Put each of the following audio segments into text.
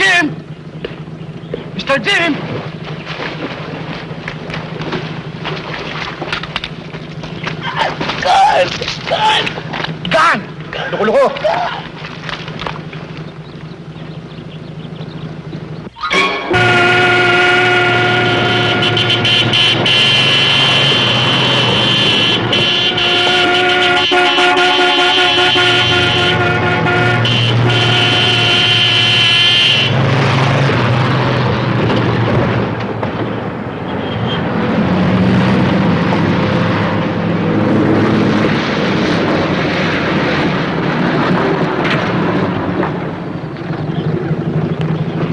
Jim! Mr. Jim! Gun! Loko-loko!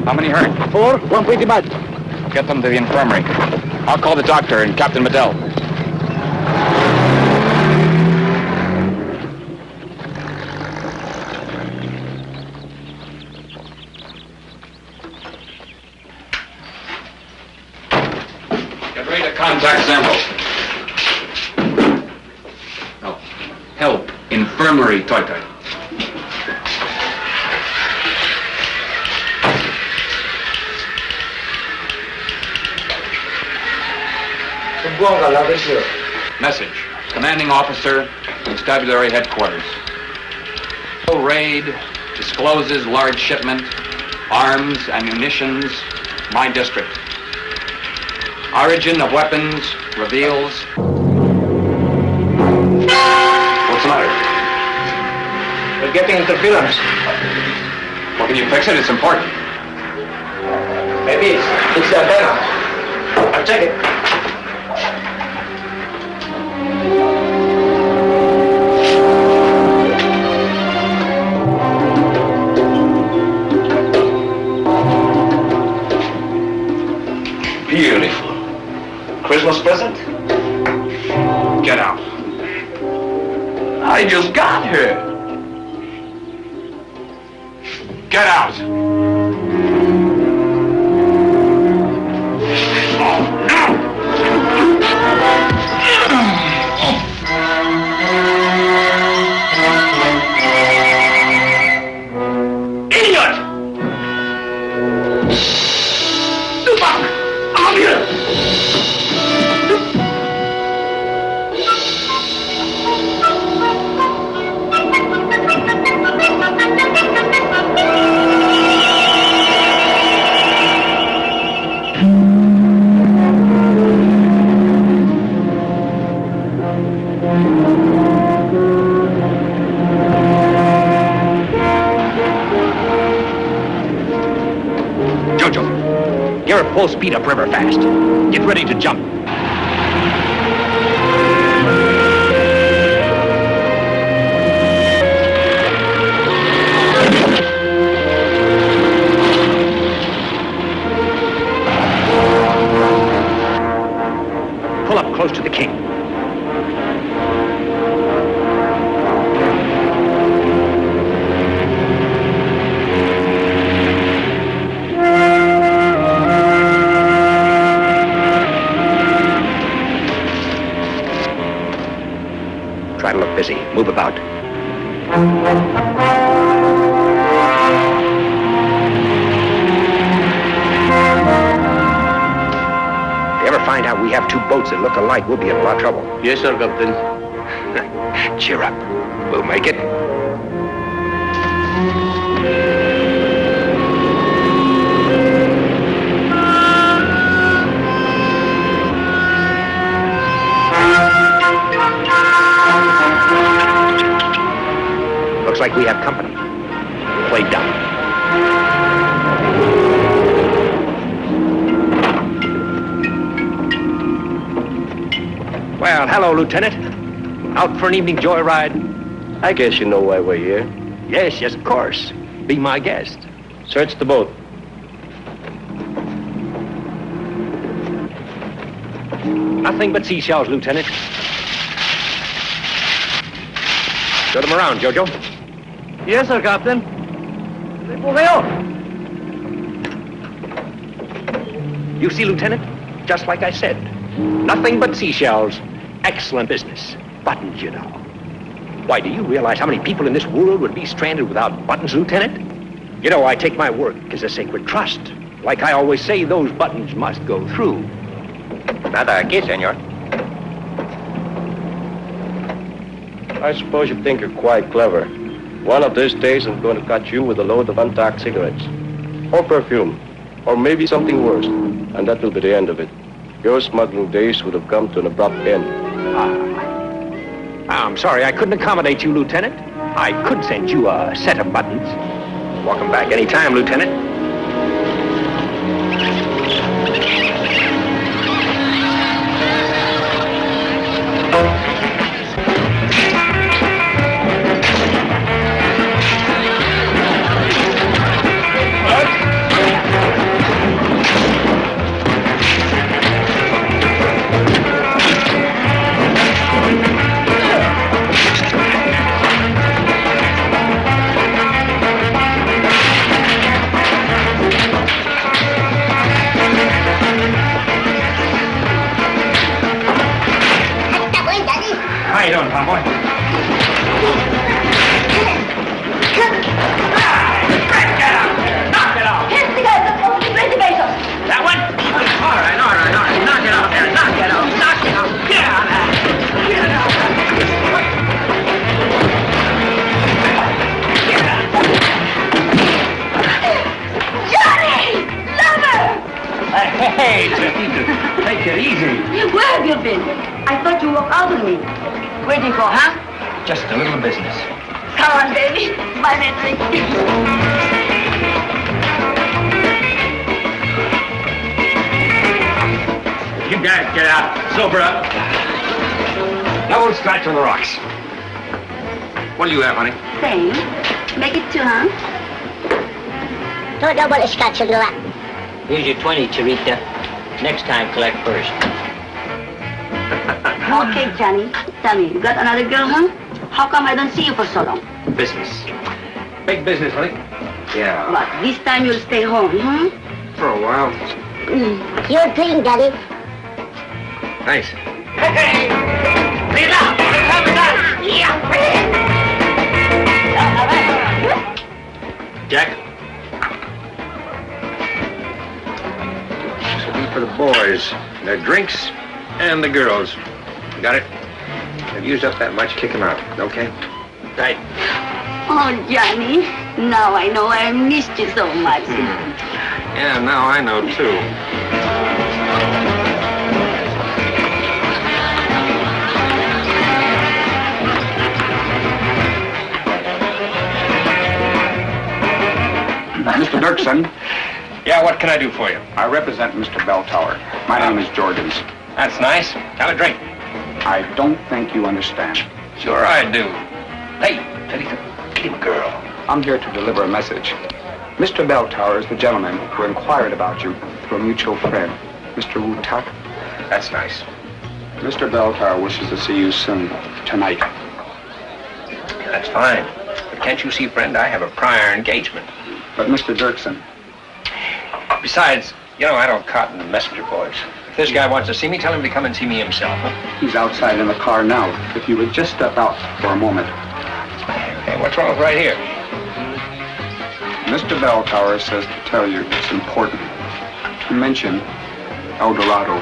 How many hurt? 4, one pretty bad. Get them to the infirmary. I'll call the doctor and Captain Medell. Get ready to contact samples. No. Help. Infirmary, Toy-Toy. Message. Commanding officer, constabulary headquarters. Raid discloses large shipment, arms and munitions, my district. Origin of weapons reveals... What's the matter? We're getting interference. Well, can you fix it? It's important. Maybe it's the antenna. I'll check it. Beautiful. Christmas present? Get out. I just got here. Get out. Oh, no! Idiot! Tupac! I'm here! You're at full speed upriver fast. Get ready to jump. Pull up close to the king. Try to look busy. Move about. If you ever find out we have two boats that look alike, we'll be in a lot of trouble. Yes, sir, Captain. Cheer up. We'll make it. Looks like we have company. Play dumb. Well, hello, Lieutenant. Out for an evening joyride? I guess you know why we're here. Yes, of course. Be my guest. Search the boat. Nothing but seashells, Lieutenant. Show them around, Jojo. Yes, sir, Captain. Borneo. You see, Lieutenant? Just like I said. Nothing but seashells. Excellent business. Buttons, you know. Why, do you realize how many people in this world would be stranded without buttons, Lieutenant? You know, I take my work as a sacred trust. Like I always say, those buttons must go through. Nada aquí, senor. I suppose you think you're quite clever. One of these days, I'm going to cut you with a load of untacked cigarettes. Or perfume. Or maybe something worse. And that will be the end of it. Your smuggling days would have come to an abrupt end. I'm sorry, I couldn't accommodate you, Lieutenant. I could send you a set of buttons. Welcome back any time, Lieutenant. How you doing, Tomboy? Get out! Knock it off! Here's the guy that's supposed to be reservations. That one? All right. Knock it off there. Knock it off. Get out of there. Get out. Johnny! Lover! Hey, take it easy. Where have you been? I thought you walked out on me. Where'd you go, huh? Just a little business. Come on, baby. My drink. You guys get out. Sober up. Now we'll scratch on the rocks. What do you have, honey? Same. Make it two, huh? Don't double scotch, you'll do that. Here's your 20, Charita. Next time, collect first. Okay, Johnny. Tell me, you got another girl, huh? How come I don't see you for so long? Business. Big business, honey. Yeah. But this time you'll stay home, huh? For a while. Your drink, Daddy. Thanks. Hey! Rita! Jack? This will be for the boys. Their drinks and the girls. Got it? They've used up that much, kick them out, okay? Right. Oh, Johnny. Now I know I missed you so much. Yeah, now I know, too. Mr. Dirksen. Yeah, what can I do for you? I represent Mr. Belltower. My name is Jorgens. That's nice. Have a drink. I don't think you understand. Sure I do. Hey, get him a girl. I'm here to deliver a message. Mr. Belltower is the gentleman who inquired about you through a mutual friend, Mr. Wu Tak. That's nice. Mr. Belltower wishes to see you soon, tonight. That's fine. But can't you see, friend, I have a prior engagement. But Mr. Dirksen, Besides, you know, I don't cotton the messenger boys. If this guy wants to see me, tell him to come and see me himself. Huh? he's outside in the car now. If you would just step out for a moment. Hey, what's wrong with right here? Mr. Belltower says to tell you it's important to mention El Dorado.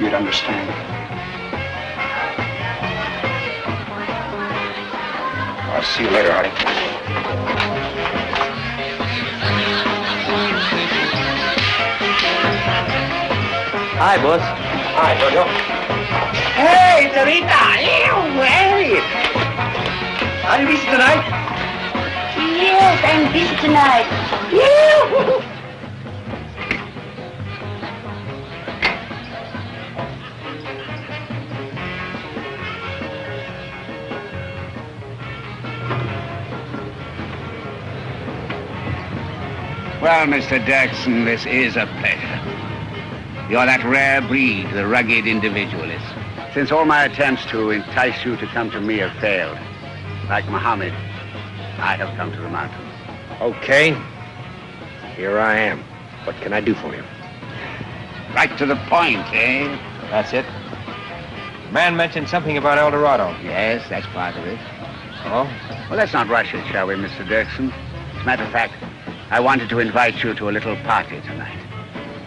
You'd understand. I'll see you later, honey. Hi, boss. Hi, Jojo. Hey, Sarita! Hey! Are you busy tonight? Yes, I'm busy tonight. Well, Mr. Dirksen, this is a pleasure. You're that rare breed, the rugged individualist. Since all my attempts to entice you to come to me have failed, like Muhammad, I have come to the mountain. Okay. Here I am. What can I do for you? Right to the point, eh? That's it. Man mentioned something about El Dorado. Yes, that's part of it. Oh? Well, let's not rush it, shall we, Mr. Dirksen? As a matter of fact, I wanted to invite you to a little party tonight.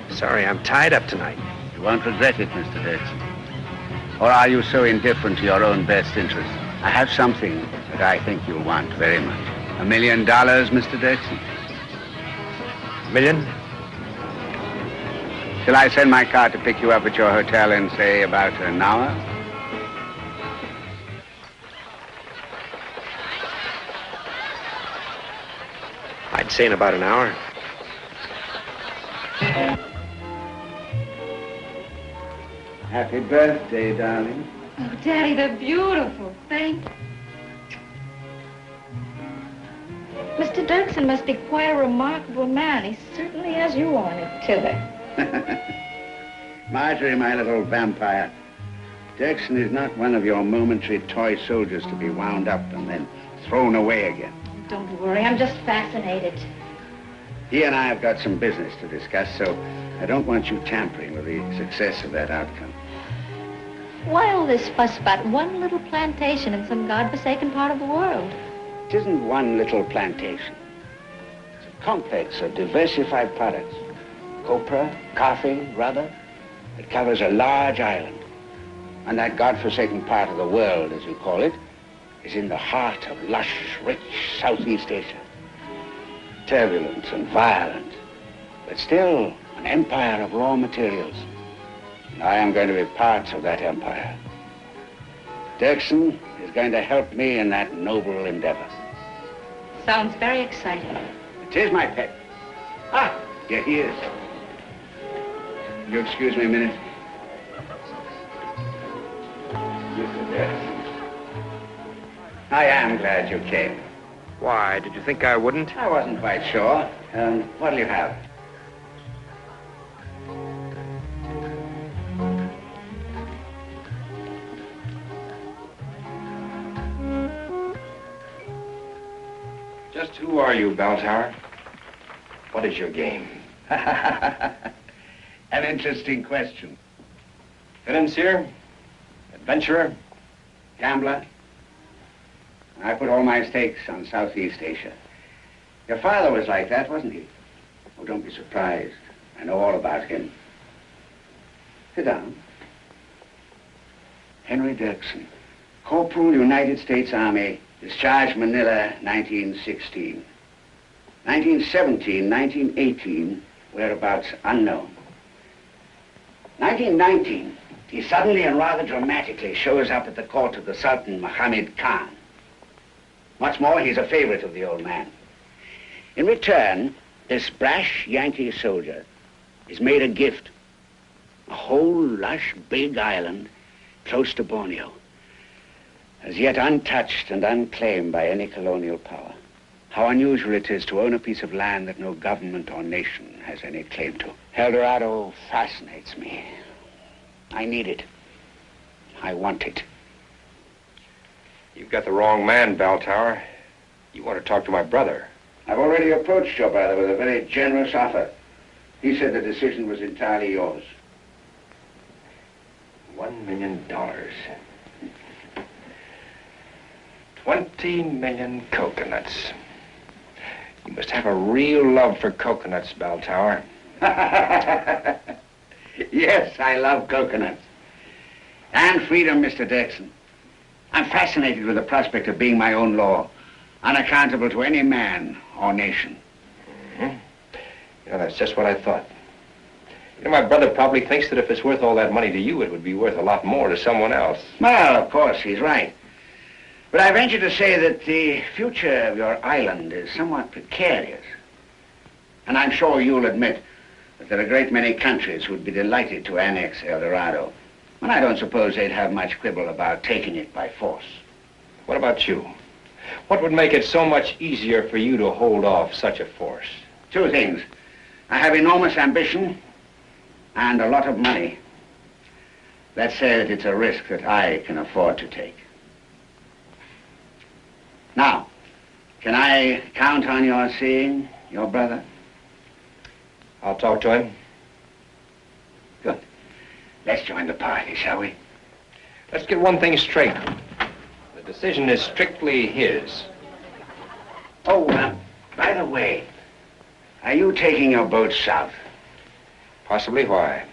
Sorry, I'm tied up tonight. You won't regret it, Mr. Dirksen. Or are you so indifferent to your own best interests? I have something that I think you'll want very much. $1 million, Mr. Dirksen. $1 million? Shall I send my car to pick you up at your hotel in, say, about an hour? I'd say in about an hour. Happy birthday, darling. Oh, Daddy, they're beautiful. Thank you. Mr. Dirksen must be quite a remarkable man. He certainly has you on it, Tiller. Marjorie, my little vampire, Dirksen is not one of your momentary toy soldiers to be wound up and then thrown away again. Don't worry, I'm just fascinated. He and I have got some business to discuss, so I don't want you tampering with the success of that outcome. Why all this fuss about one little plantation in some godforsaken part of the world? It isn't one little plantation. It's a complex of diversified products. Copra, coffee, rubber. It covers a large island. And that godforsaken part of the world, as you call it, is in the heart of lush, rich Southeast Asia. Turbulent and violent, but still an empire of raw materials. And I am going to be part of that empire. Dirksen is going to help me in that noble endeavor. Sounds very exciting. It is, my pet. Ah, here he is. Will you excuse me a minute? Mr. Dirksen. I am glad you came. Why, did you think I wouldn't? I wasn't quite sure. What'll you have? Just who are you, Belltower? What is your game? An interesting question. Financier? Adventurer? Gambler? I put all my stakes on Southeast Asia. Your father was like that, wasn't he? Oh, don't be surprised. I know all about him. Sit down. Henry Dirksen, Corporal, United States Army, discharged Manila, 1916. 1917, 1918, whereabouts unknown. 1919, he suddenly and rather dramatically shows up at the court of the Sultan Muhammad Khan. What's more, he's a favorite of the old man. In return, this brash Yankee soldier is made a gift. A whole lush, big island close to Borneo, as yet untouched and unclaimed by any colonial power. How unusual it is to own a piece of land that no government or nation has any claim to. El Dorado fascinates me. I need it. I want it. You've got the wrong man, Belltower. You want to talk to my brother. I've already approached your brother with a very generous offer. He said the decision was entirely yours. $1 million. 20 million coconuts. You must have a real love for coconuts, Belltower. Yes, I love coconuts. And freedom, Mr. Dirksen. I'm fascinated with the prospect of being my own law, unaccountable to any man or nation. Mm-hmm. You know, that's just what I thought. You know, my brother probably thinks that if it's worth all that money to you, it would be worth a lot more to someone else. Well, of course, he's right. But I venture to say that the future of your island is somewhat precarious. And I'm sure you'll admit that there are a great many countries who'd be delighted to annex El Dorado. And I don't suppose they'd have much quibble about taking it by force. What about you? What would make it so much easier for you to hold off such a force? Two things. I have enormous ambition and a lot of money. Let's say that it's a risk that I can afford to take. Now, can I count on your seeing your brother? I'll talk to him. Good. Let's join the party, shall we? Let's get one thing straight. The decision is strictly his. Oh, by the way, Are you taking your boat south? Possibly. Why?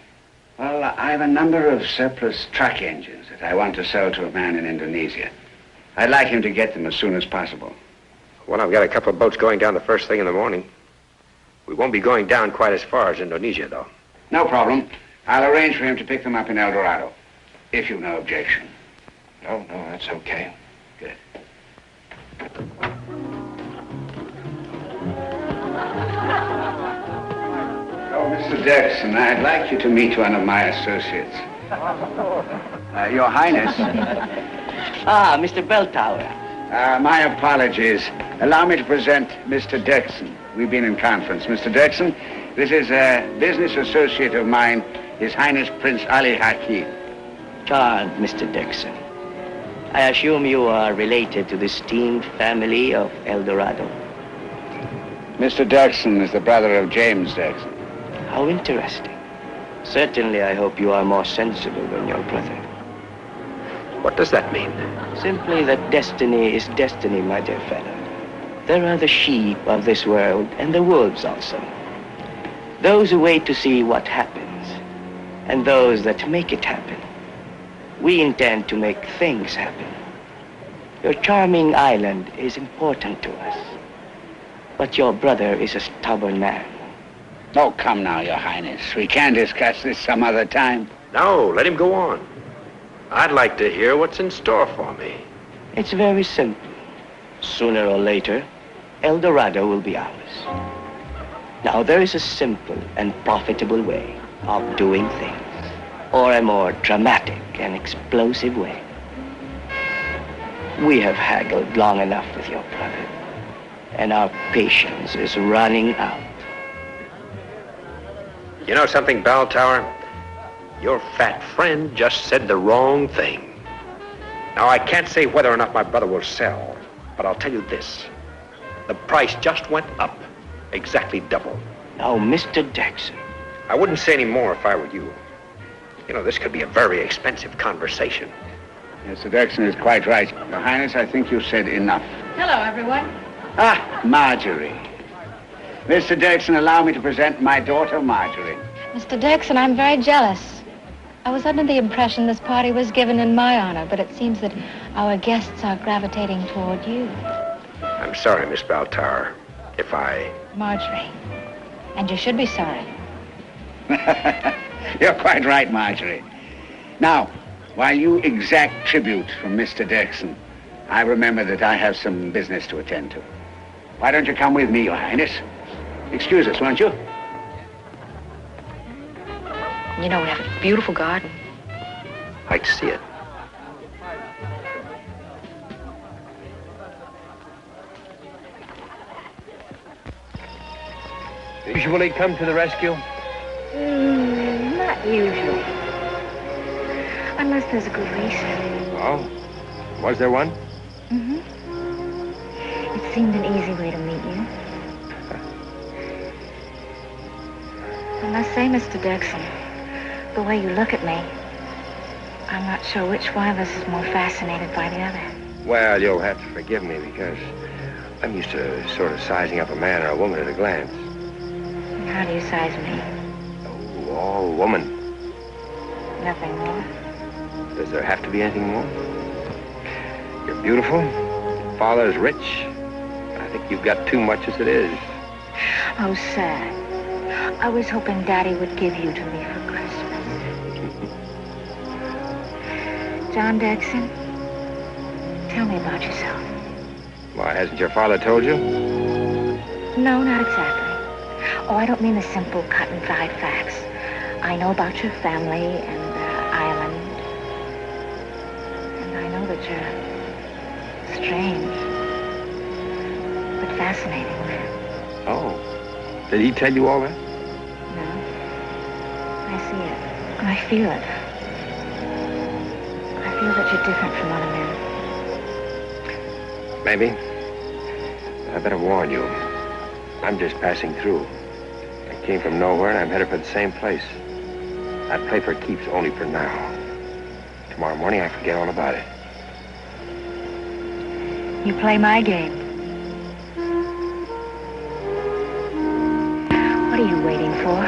Well, I have a number of surplus truck engines that I want to sell to a man in Indonesia. I'd like him to get them as soon as possible. Well, I've got a couple of boats going down the first thing in the morning. We won't be going down quite as far as Indonesia, though. No problem. I'll arrange for him to pick them up in El Dorado, if you've no objection. No, that's okay. Good. Oh, Mr. Dirksen, I'd like you to meet one of my associates. Your Highness. Ah, Mr. Belltower. My apologies. Allow me to present Mr. Dirksen. We've been in conference. Mr. Dirksen, this is a business associate of mine, His Highness Prince Ali Hakim. Charmed, Mr. Dirksen. I assume you are related to the esteemed family of El Dorado. Mr. Dirksen is the brother of James Dirksen. How interesting. Certainly, I hope you are more sensible than your brother. What does that mean? Simply that destiny is destiny, my dear fellow. There are the sheep of this world and the wolves also. Those who wait to see what happens, and those that make it happen. We intend to make things happen. Your charming island is important to us. But your brother is a stubborn man. Oh, come now, Your Highness. We can discuss this some other time. No, let him go on. I'd like to hear what's in store for me. It's very simple. Sooner or later, El Dorado will be ours. Now, there is a simple and profitable way of doing things, or a more dramatic and explosive way. We have haggled long enough with your brother, and our patience is running out. You know something, Belltower? Your fat friend just said the wrong thing. Now, I can't say whether or not my brother will sell, but I'll tell you this. The price just went up, exactly double. Now, Mr. Dirksen. I wouldn't say any more if I were you. You know, this could be a very expensive conversation. Mr. Dirksen is quite right. Your Highness, I think you've said enough. Hello, everyone. Ah, Marjorie. Mr. Dirksen, allow me to present my daughter, Marjorie. Mr. Dirksen, I'm very jealous. I was under the impression this party was given in my honor, but it seems that our guests are gravitating toward you. I'm sorry, Miss Belltower, if I... Marjorie. And you should be sorry. You're quite right, Marjorie. Now, while you exact tribute from Mr. Dirksen, I remember that I have some business to attend to. Why don't you come with me, Your Highness? Excuse us, won't you? You know, we have a beautiful garden. I'd like to see it. Usually come to the rescue? Not usually. Unless there's a good reason. Oh? Was there one? Mm-hmm. It seemed an easy way to meet you. I must say, Mr. Dirksen, the way you look at me, I'm not sure which one of us is more fascinated by the other. Well, you'll have to forgive me because I'm used to sort of sizing up a man or a woman at a glance. And how do you size me? Oh, all woman. Nothing more. Does there have to be anything more? You're beautiful. Your father's rich. I think you've got too much as it is. Oh, sad. I was hoping Daddy would give you to me for Christmas. John Dirksen, tell me about yourself. Why, hasn't your father told you? No, not exactly. Oh, I don't mean the simple cut and dried facts. I know about your family and the island. And I know that you're strange, but fascinating man. Oh, did he tell you all that? No. I see it. I feel it. I feel that you're different from other men. Maybe. I better warn you. I'm just passing through. I came from nowhere and I'm headed for the same place. I play for keeps only for now. Tomorrow morning I forget all about it. You play my game. before.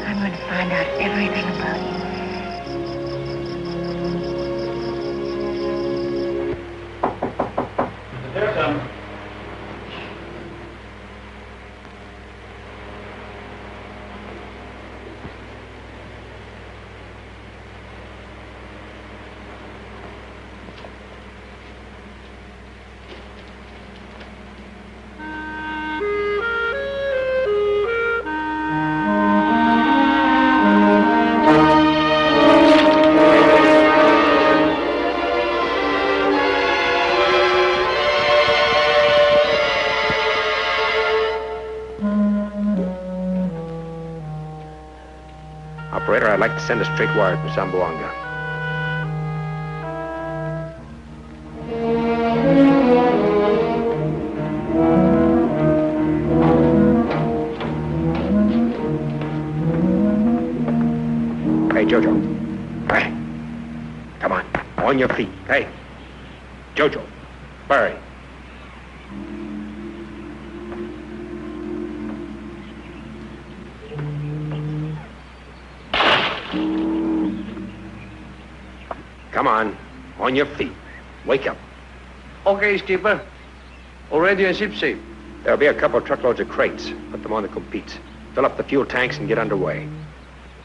I'm going to find out everything about you. Operator, I'd like to send a straight wire to Zamboanga. Hey, Jojo. Hey. Come on. On your feet. Hey. Jojo. Hurry. Come on your feet. Wake up. Okay, skipper. Already in shipshape. There'll be a couple of truckloads of crates. Put them on the competes. Fill up the fuel tanks and get underway.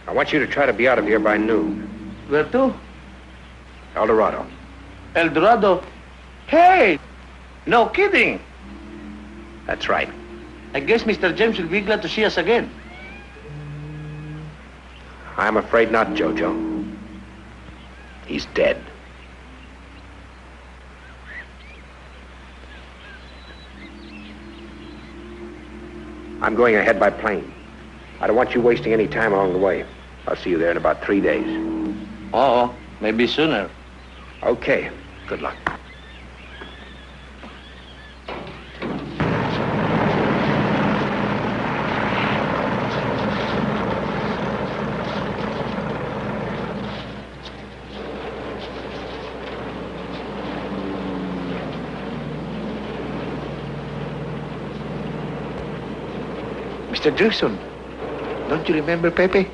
I want you to try to be out of here by noon. Where to? El Dorado. El Dorado? Hey! No kidding. That's right. I guess Mr. James will be glad to see us again. I'm afraid not, Jojo. He's dead. I'm going ahead by plane. I don't want you wasting any time along the way. I'll see you there in about 3 days. Oh, maybe sooner. Okay. Good luck. Mr. Jackson, don't you remember Pepe?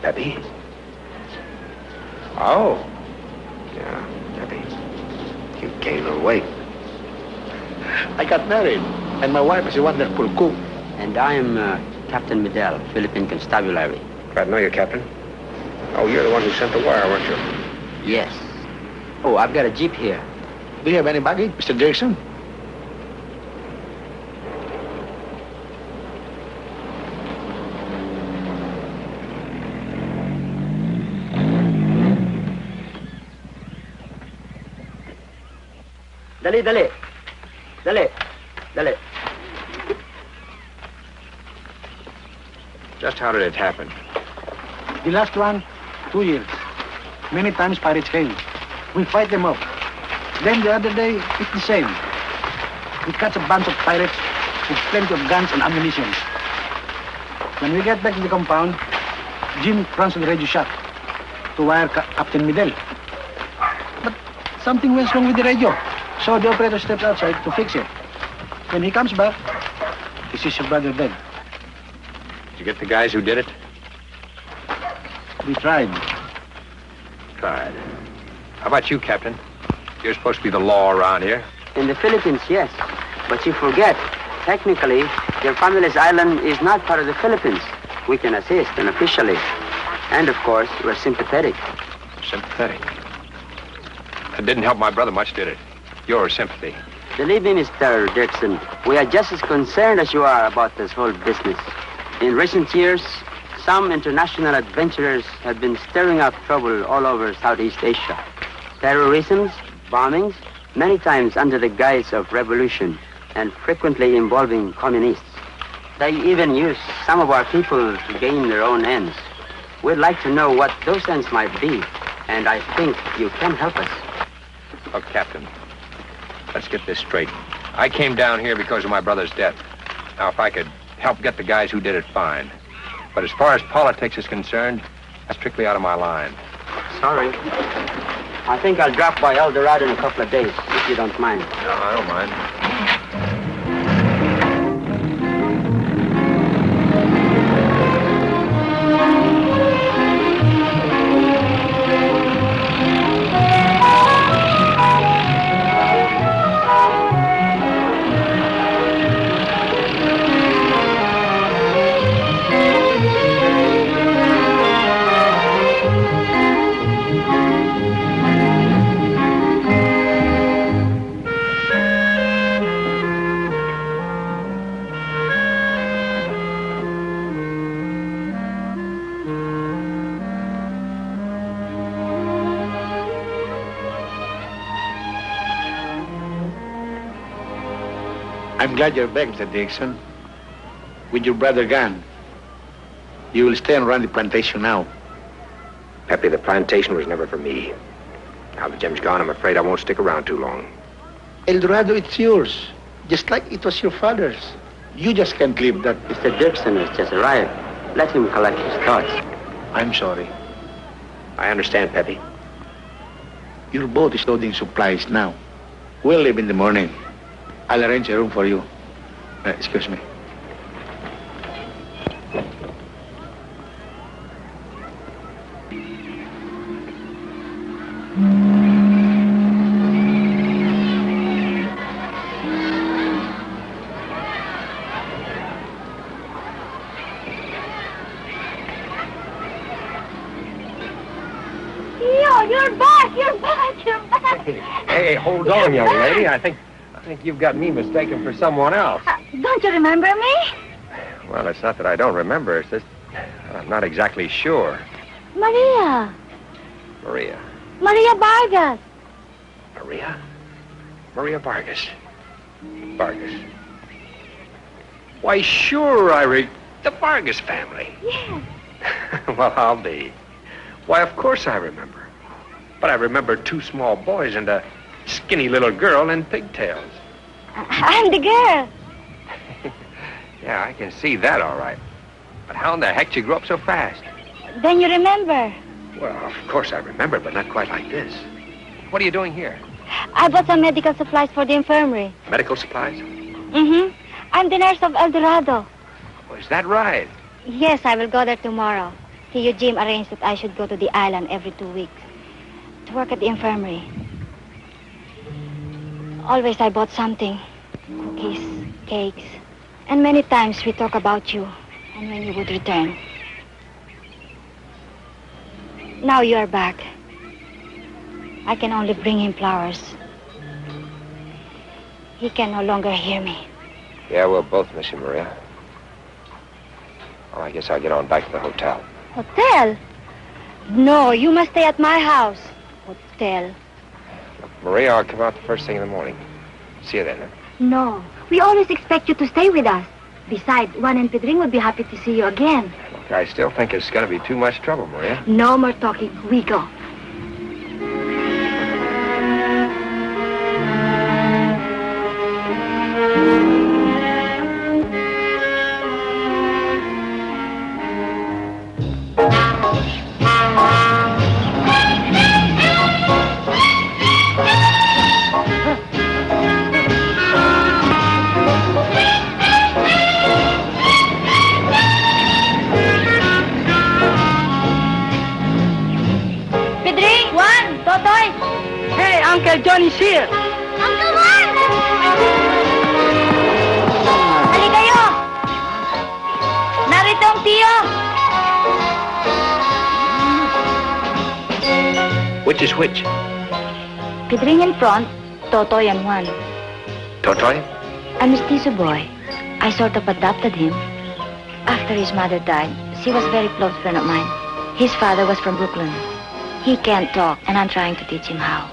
Pepe? Oh. Yeah, Pepe. You gained a little weight. I got married, and my wife is a wonderful cook. And I am Captain Medel, Philippine Constabulary. Glad to know you, Captain. Oh, you're the one who sent the wire, weren't you? Yes. Oh, I've got a jeep here. Do you have any baggage, Mr. Jackson? Dali, dali. Dali. Dali. Just how did it happen? The last one, 2 years. Many times pirates came. We fight them off. Then the other day, it's the same. We catch a bunch of pirates with plenty of guns and ammunition. When we get back to the compound, Jim runs to the radio shack to wire Captain Medel. But something went wrong with the radio. So the operator steps outside to fix it. When he comes back, he sees your brother dead. Did you get the guys who did it? We tried. Tried. How about you, Captain? You're supposed to be the law around here. In the Philippines, yes. But you forget, technically, your family's island is not part of the Philippines. We can assist unofficially. And, of course, we're sympathetic. Sympathetic? That didn't help my brother much, did it? Your sympathy. Believe me, Mr. Dirksen, we are just as concerned as you are about this whole business. In recent years, some international adventurers have been stirring up trouble all over Southeast Asia. Terrorisms, bombings, many times under the guise of revolution, and frequently involving communists. They even use some of our people to gain their own ends. We'd like to know what those ends might be, and I think you can help us. Look, Captain, let's get this straight. I came down here because of my brother's death. Now, if I could help get the guys who did it, fine. But as far as politics is concerned, That's strictly out of my line. Sorry. I think I'll drop by El Dorado in a couple of days, if you don't mind. No, I don't mind. I'm glad you're back, Mr. Dixon. With your brother gone, you will stay and run the plantation now. Pepe, the plantation was never for me. Now that Jim's gone, I'm afraid I won't stick around too long. El Dorado, it's yours, just like it was your father's. You just can't leave that. Mr. Dixon has just arrived. Let him collect his thoughts. I'm sorry. I understand, Pepe. Your boat is loading supplies now. We'll leave in the morning. I'll arrange a room for you. Excuse me. Hey, hold on, young lady. I think you've got me mistaken for someone else. Don't you remember me? Well, it's not that I don't remember. It's just I'm not exactly sure. Maria. Maria. Maria Vargas. Maria? Maria Vargas. Vargas. Why, sure, the Vargas family. Yes. Well, I'll be. Why, of course I remember. But I remember two small boys and a skinny little girl in pigtails. I'm the girl. Yeah, I can see that all right. But how in the heck did you grow up so fast? Then you remember. Well, of course I remember, but not quite like this. What are you doing here? I bought some medical supplies for the infirmary. Medical supplies? Mm-hmm. I'm the nurse of El Dorado. Oh, is that right? Yes, I will go there tomorrow. Tio Jim arranged that I should go to the island every 2 weeks to work at the infirmary. Always I bought something. Cookies, cakes. And many times we talk about you and when you would return. Now you are back. I can only bring him flowers. He can no longer hear me. Yeah, we'll both miss you, Maria. Well, I guess I'll get on back to the hotel. Hotel? No, you must stay at my house. Hotel. Look, Maria, I'll come out the first thing in the morning. See you then, huh? No, we always expect you to stay with us. Besides, Juan and Pedring would be happy to see you again. Look, I still think it's going to be too much trouble, Maria. No more talking. We go. Uncle Johnny's here. Uncle Juan! Hali kayo! Narito ang tiyo! Which is which? Pedring in front, Totoy and Juan. Totoy? A mestizo boy. I sort of adopted him. After his mother died, she was a very close friend of mine. His father was from Brooklyn. He can't talk, and I'm trying to teach him how.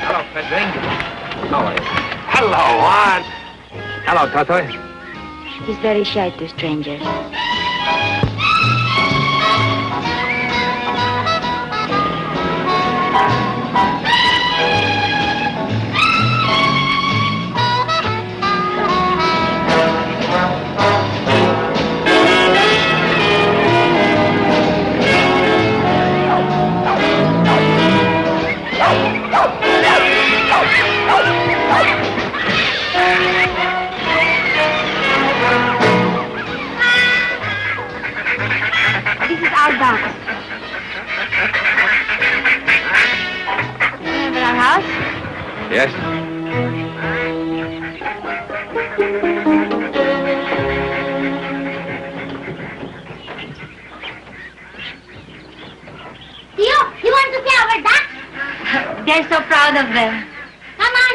Hello, Pedring. How are you? Hello, Juan. Hello, Totoy. He's very shy to strangers. Tio, you want to see our ducks? They're so proud of them. Come on.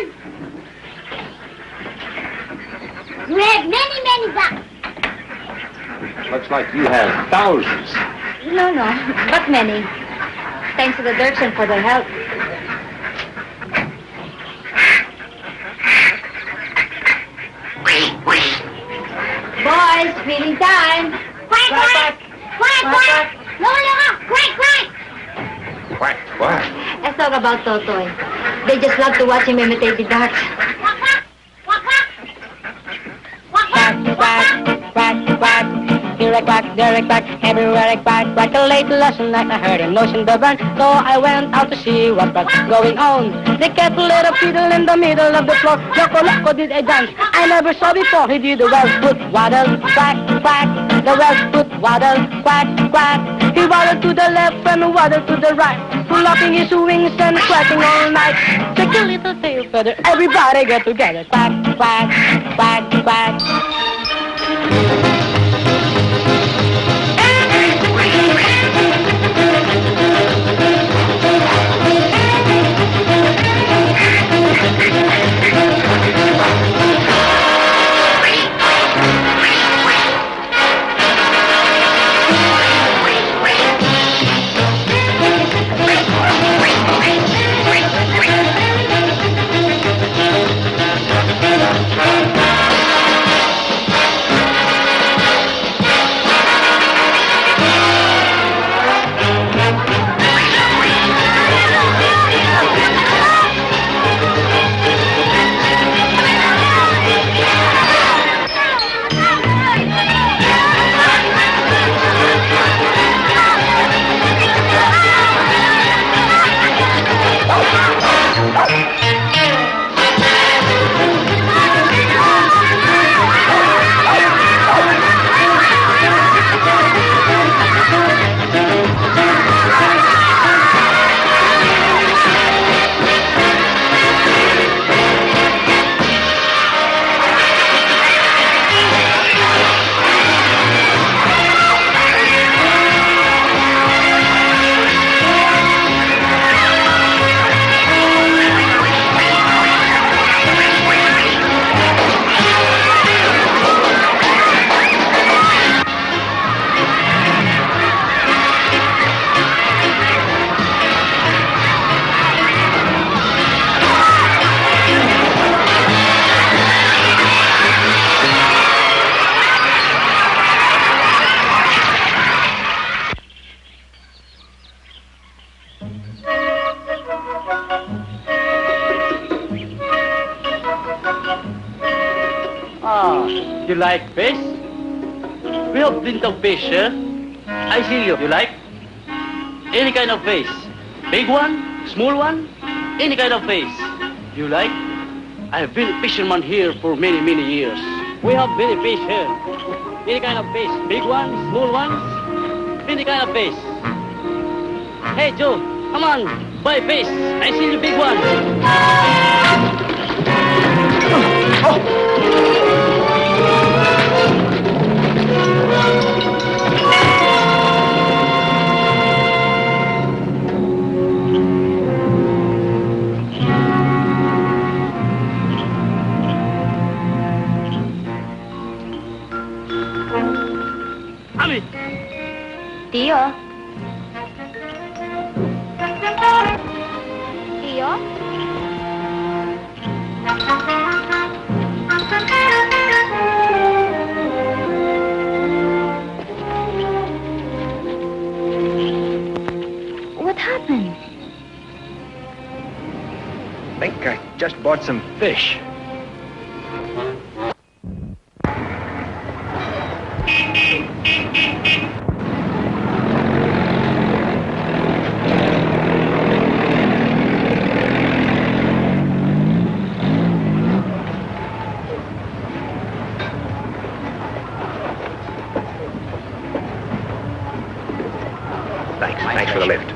We have many, many ducks. Looks like you have thousands. No, but many. Thanks to the Dirksen for their help. Boys, feeding time. Quack, quack. Quack, quack. Lola, quack, quack. Quack, quack. Let's talk about Totoy. They just love to watch him imitate the ducks. Quack, quack. Quack, Quack, quack, quack. Here I quack, there I quack, everywhere I quack. Quack a late lesson night, I heard him notion the burn. So I went out to see what was going on. They kept a little fiddle in the middle of the floor. Loco, loco did a dance I never saw before. He did the well foot waddle, quack, quack. The well foot waddle, quack, quack. He waddled to the left and waddled to the right, flapping his wings and quacking all night. Take a little tail feather, everybody get together. Quack, quack, quack, quack. You like fish? We have plenty of fish, sir. I see you. You like? Any kind of fish. Big one, small one, any kind of fish. You like? I have been a fisherman here for many, many years. We have many fish here. Any kind of fish. Big ones, small ones, any kind of fish. Hey, Joe, come on, buy fish. I see the big one. Tio? Tio? What happened? I think I just bought some fish. Thanks for the lift.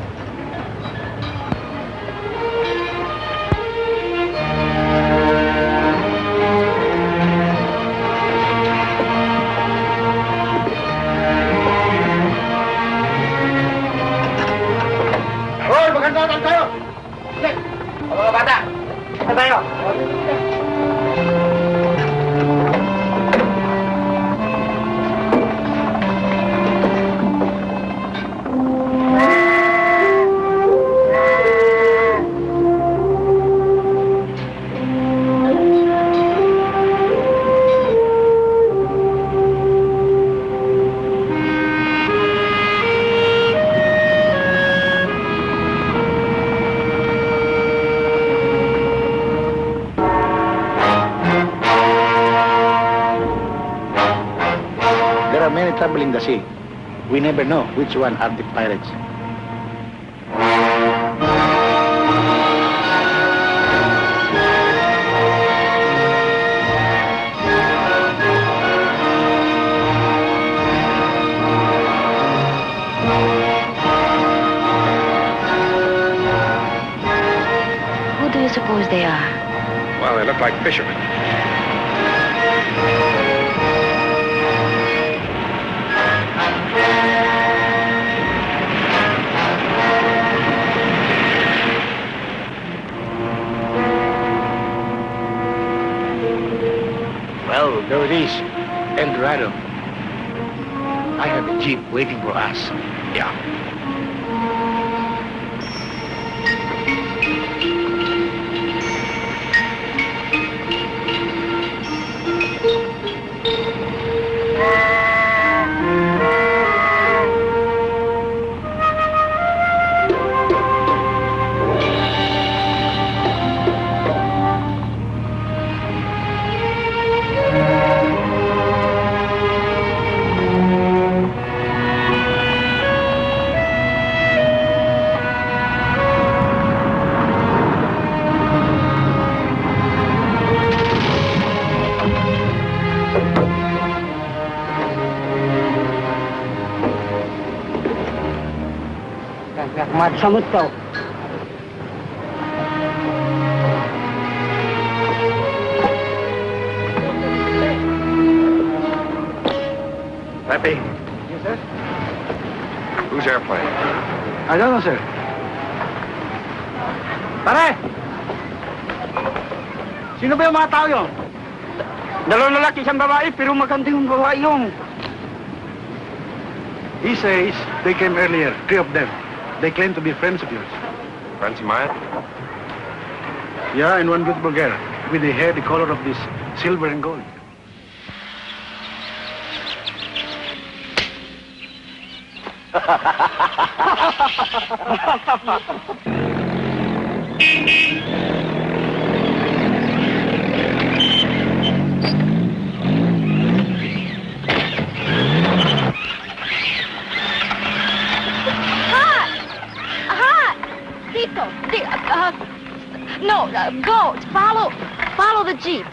Trouble in the sea. We never know which one are the pirates. Who do you suppose they are? Well, they look like fishermen. Well, there it is, El Dorado. I have a jeep waiting for us. Yeah. Samut kau. Pepe, Yes, sir? whose airplane? I don't know, sir. Pare! Sino ba yung mga tao yun? Dalawang lalaki, isang babae, pero magandang yung babae yung. He says they came earlier, 3 of them. They claim to be friends of yours. Friends of mine? Yeah, and one beautiful girl with the hair the color of this silver and gold. No, go. Follow the jeep.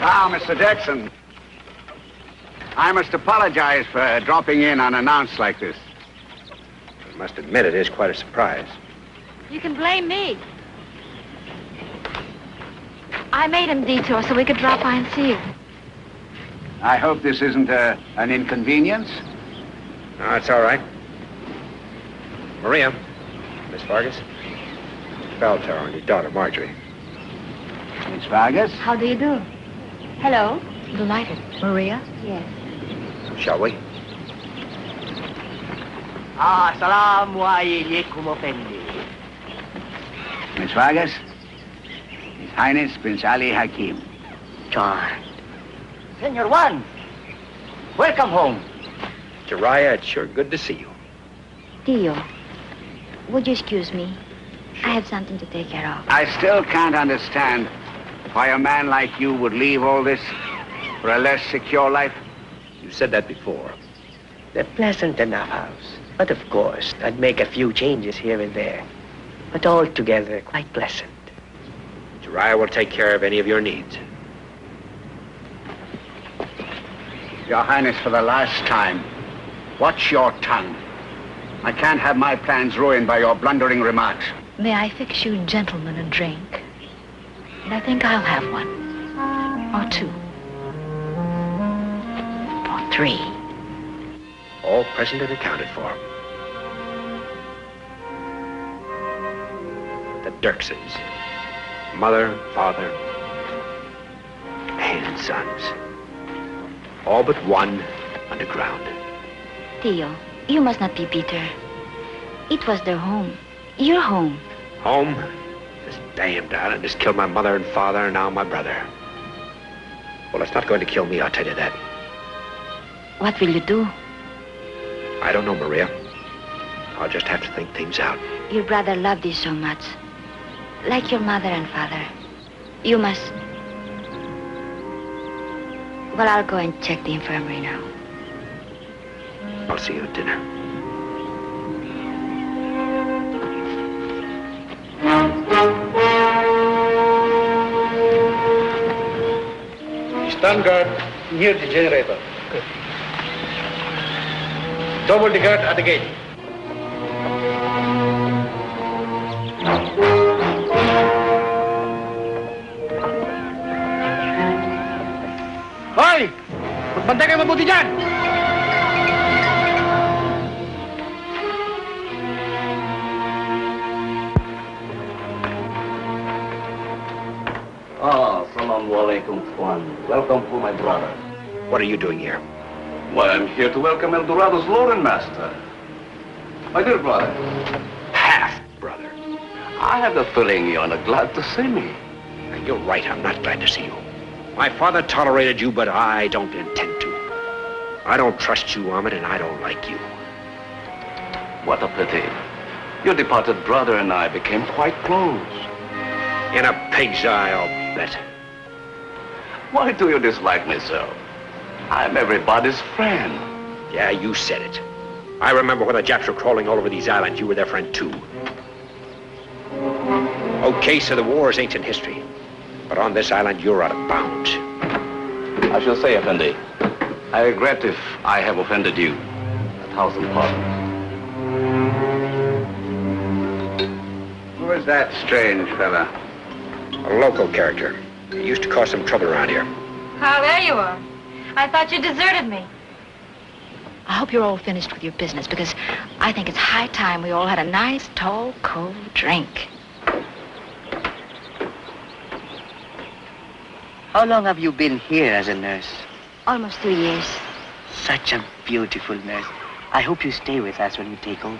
Ah, Mr. Jackson. I must apologize for dropping in unannounced like this. I must admit it is quite a surprise. You can blame me. I made him detour so we could drop by and see you. I hope this isn't an inconvenience. No, it's all right. Maria, Miss Vargas, Bell Tower and your daughter, Marjorie. Miss Vargas? How do you do? Hello. Delighted. Maria? Yes. Shall we? Assalamualaikum, Effendi. Miss Vargas? His Highness Prince Ali Hakim. John. Senor Juan, welcome home. Jiraiya, it's sure good to see you. Tio, would you excuse me? I have something to take care of. I still can't understand why a man like you would leave all this for a less secure life. You said that before. A pleasant enough house. But of course, I'd make a few changes here and there. But altogether, quite pleasant. Jiraiya will take care of any of your needs. Your Highness, for the last time, watch your tongue. I can't have my plans ruined by your blundering remarks. May I fix you gentlemen a drink? And I think I'll have one. Or 2. Or 3. All present and accounted for. The Dirksons. Mother, father, and sons. All but one underground. Theo, you must not be bitter. It was their home. Your home. Home? This damned island has killed my mother and father and now my brother. Well, it's not going to kill me, I'll tell you that. What will you do? I don't know, Maria. I'll just have to think things out. Your brother loved you so much. Like your mother and father. You must... Well, I'll go and check the infirmary now. I'll see you at dinner. Stand guard near the generator. Good. Double the guard at the gate. Hoy! Magbantay kayo mabuti dyan! Assalamu alaikum, Tuan. Welcome to my brother. What are you doing here? Why, I'm here to welcome El Dorado's Lord and Master. My dear brother. Half-brother. I have the feeling you're not glad to see me. You're right, I'm not glad to see you. My father tolerated you, but I don't intend to. I don't trust you, Ahmed, and I don't like you. What a pity. Your departed brother and I became quite close. In a pig's eye, I'll bet. Why do you dislike me so? I'm everybody's friend. Yeah, you said it. I remember when the Japs were crawling all over these islands, you were their friend too. Okay, so the war is ancient history. But on this island, you're out of bounds. I shall say, Effendi, I regret if I have offended you. 1,000 pardons. Who is that strange fella? A local character. He used to cause some trouble around here. Ah, there you are. I thought you deserted me. I hope you're all finished with your business, because I think it's high time we all had a nice, tall, cold drink. How long have you been here as a nurse? Almost 2 years. Such a beautiful nurse. I hope you stay with us when we take over.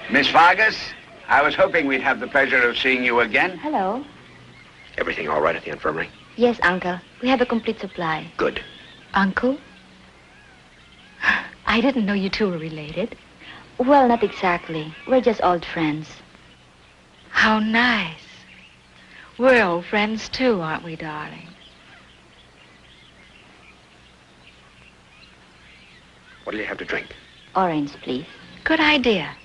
Miss Vargas, I was hoping we'd have the pleasure of seeing you again. Hello. Everything all right at the infirmary? Yes, Uncle. We have a complete supply. Good. Uncle? I didn't know you two were related. Well, not exactly. We're just old friends. How nice. We're old friends too, aren't we, darling? What do you have to drink? Orange, please. Good idea.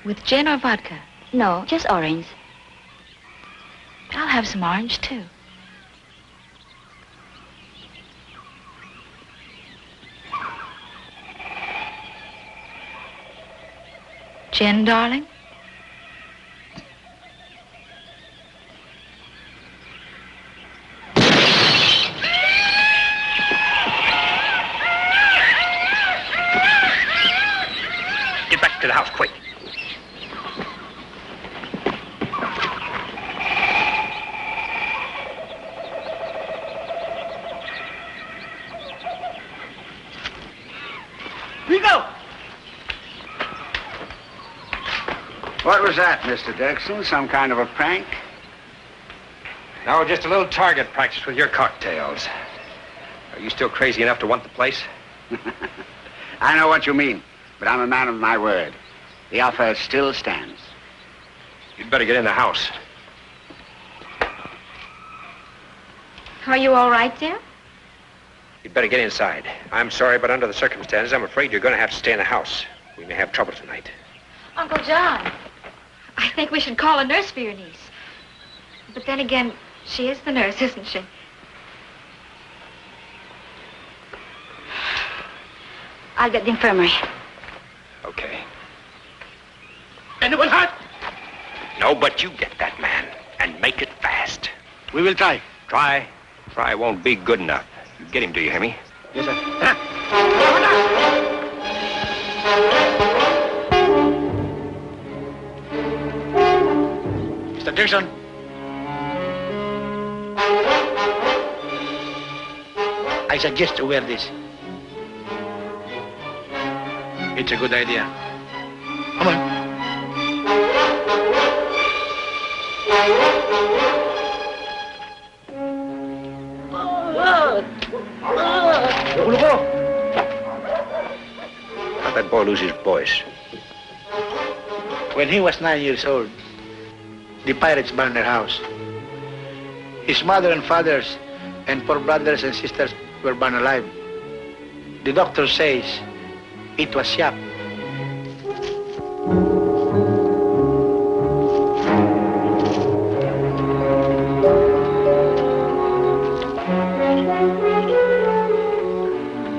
With gin or vodka? No, just orange. I'll have some orange, too. Gin, darling? Get back to the house, quick. What was that, Mr. Dirksen? Some kind of a prank? No, just a little target practice with your cocktails. Are you still crazy enough to want the place? I know what you mean, but I'm a man of my word. The offer still stands. You'd better get in the house. Are you all right, dear? You'd better get inside. I'm sorry, but under the circumstances, I'm afraid you're going to have to stay in the house. We may have trouble tonight. Uncle John, I think we should call a nurse for your niece. But then again, she is the nurse, isn't she? I'll get the infirmary. Okay. Anyone hurt? No, but you get that man, and make it fast. We will try. Try won't be good enough. Get him, do you hear me? Yes, sir. Mr. Dixon. I suggest to wear this. It's a good idea. Come on. How'd that boy lose his voice? When he was 9 years old, the pirates burned their house. His mother and fathers and 4 brothers and sisters were burned alive. The doctor says it was shock.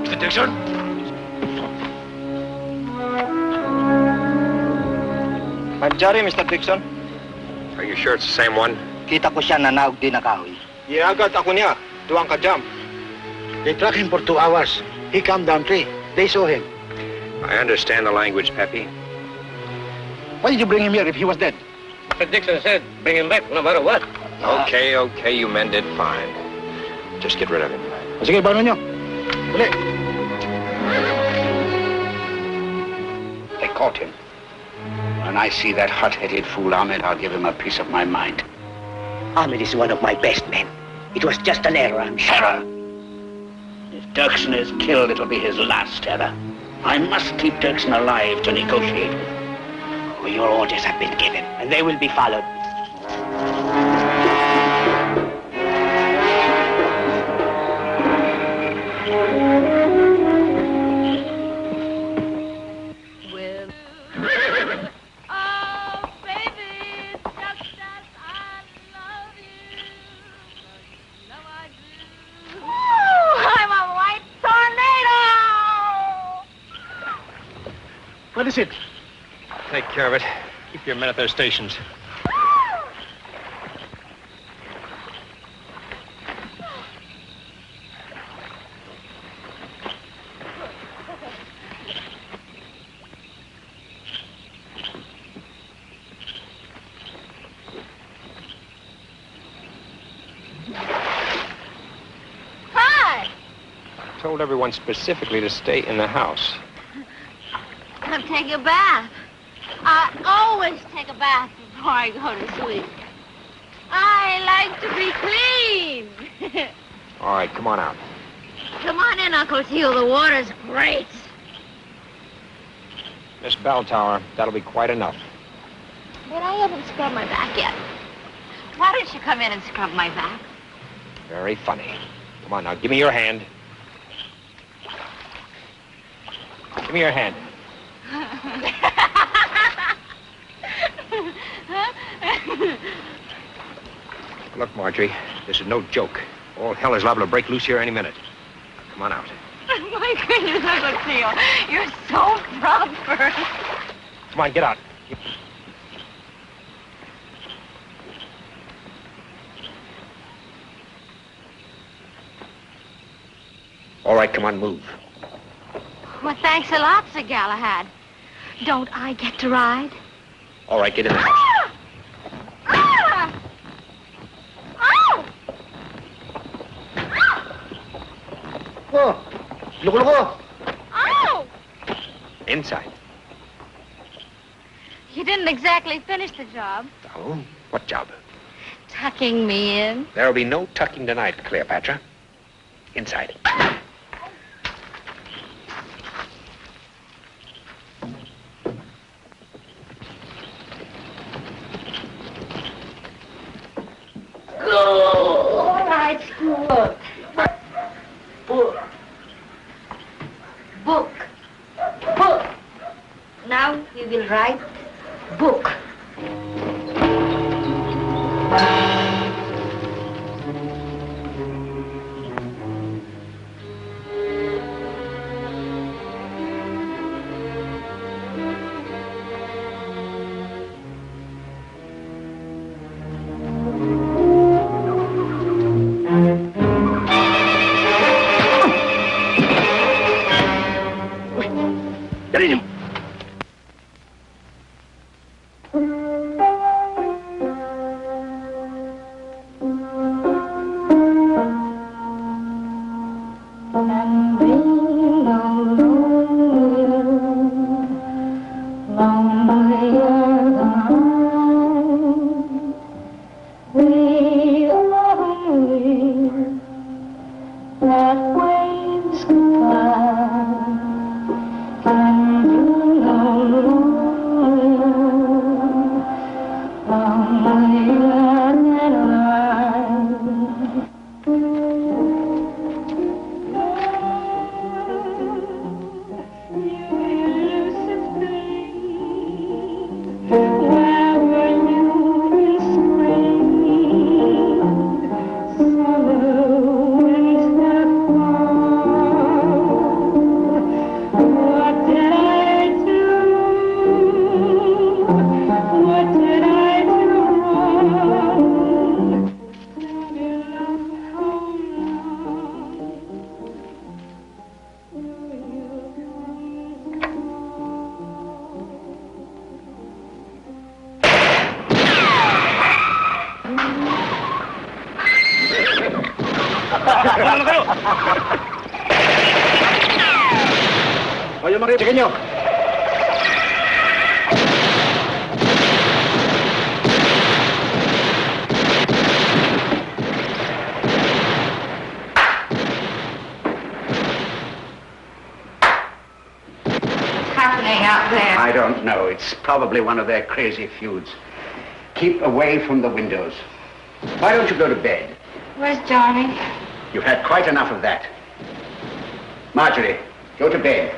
Mr. Dixon? I'm sorry, Mr. Dixon. Are you sure it's the same one? Kita ko siya nanawag din na kahoy. Agad ako niya. Tuwang ka jump. They tracked him for 2 hours. He calmed down 3. They saw him. I understand the language, Pepe. Why did you bring him here if he was dead? Mr. Dixon said bring him back no matter what. Okay, you men did fine. Just get rid of him. Sige, bano nyo. Uli. They caught him. When I see that hot-headed fool Ahmed, I'll give him a piece of my mind. Ahmed is one of my best men. It was just an error, I'm sure. Error? If Dirksen is killed, it'll be his last error. I must keep Dirksen alive to negotiate with. Oh, your orders have been given, and they will be followed. What is it? Take care of it. Keep your men at their stations. Hi! I told everyone specifically to stay in the house. I'm taking a bath. I always take a bath before I go to sleep. I like to be clean. All right, come on out. Come on in, Uncle Teal. The water's great. Miss Belltower, that'll be quite enough. But I haven't scrubbed my back yet. Why don't you come in and scrub my back? Very funny. Come on now, give me your hand. Give me your hand. Look, Marjorie, this is no joke. All hell is liable to break loose here any minute. Come on out. My goodness, Uncle Teal. You're so proper. Come on, get out. All right, come on, move. Well, thanks a lot, Sir Galahad. Don't I get to ride? All right, get in the house. Oh, loko-loko. Oh! Inside. You didn't exactly finish the job. Oh, what job? Tucking me in. There'll be no tucking tonight, Cleopatra. Inside. All right, book. Book. Book. Book. Now we will write book. Dalhin niyo. Ayo, mari, cekin nyo. I don't know. It's probably one of their crazy feuds. Keep away from the windows. Why don't you go to bed? Where's Johnny? You've had quite enough of that. Marjorie, go to bed.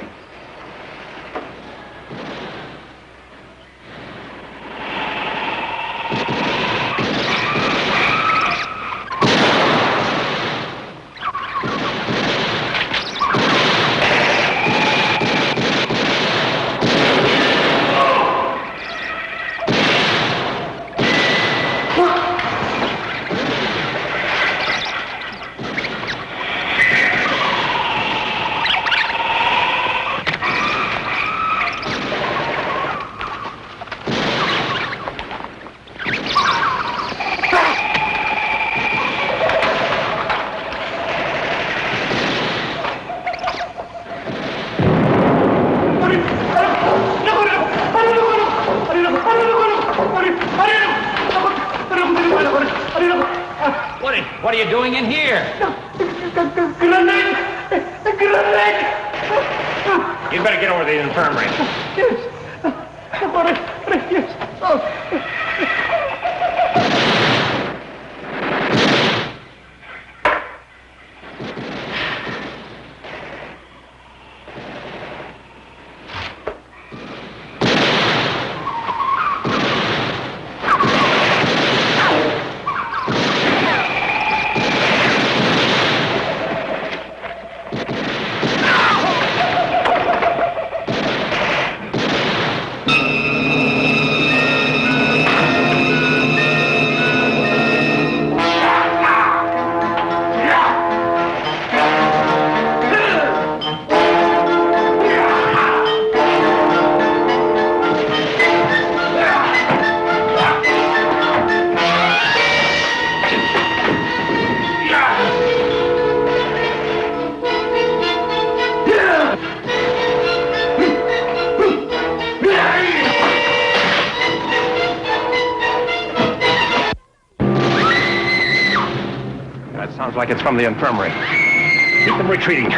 What are you doing in here? Grenade! Grenade! You'd better get over to the infirmary. Yes. Yes. Oh. Sounds like it's from the infirmary. Keep them retreating.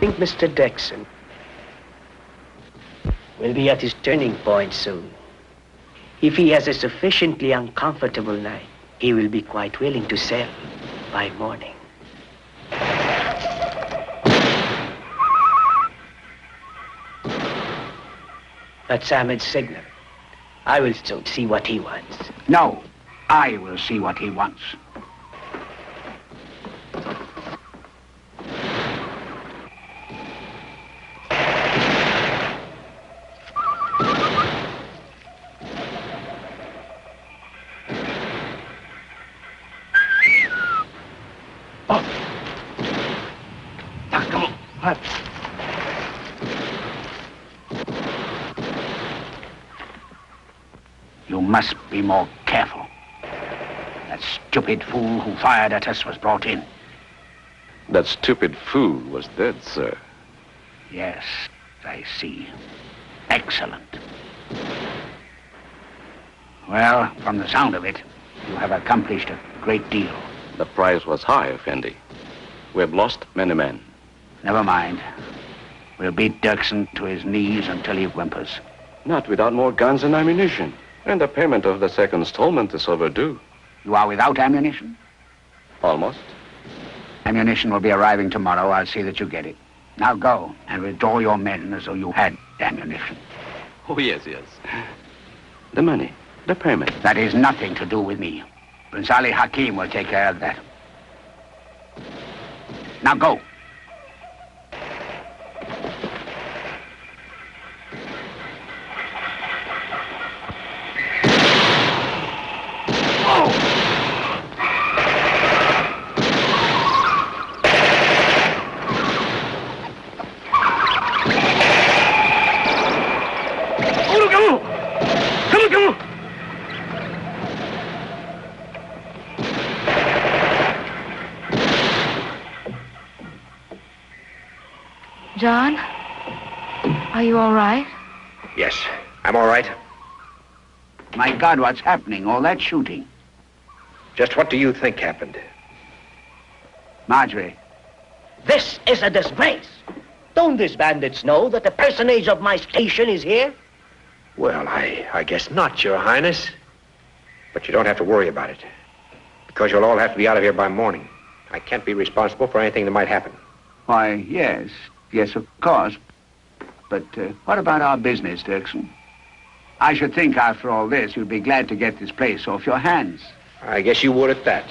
think Mr. Dixon will be at his turning point soon. If he has a sufficiently uncomfortable night, he will be quite willing to sell by morning. That's Ahmed's signal. I will soon see what he wants. No, I will see what he wants. You must be more careful. That stupid fool who fired at us was brought in. That stupid fool was dead, sir. Yes, I see. Excellent. Well, from the sound of it, you have accomplished a great deal. The price was high, Effendi. We have lost many men. Never mind. We'll beat Dirksen to his knees until he whimpers. Not without more guns and ammunition. And the payment of the second installment is overdue. You are without ammunition? Almost. Ammunition will be arriving tomorrow. I'll see that you get it. Now go and withdraw your men as though you had ammunition. Oh, yes. The money, the payment. That is nothing to do with me. Prince Ali Hakim will take care of that. Now go. John, are you all right? Yes, I'm all right. My God, what's happening? All that shooting. Just what do you think happened? Marjorie. This is a disgrace. Don't these bandits know that the personage of my station is here? Well, I guess not, Your Highness. But you don't have to worry about it. Because you'll all have to be out of here by morning. I can't be responsible for anything that might happen. Why, yes. Yes, of course. But what about our business, Dirksen? I should think after all this, you'd be glad to get this place off your hands. I guess you would at that.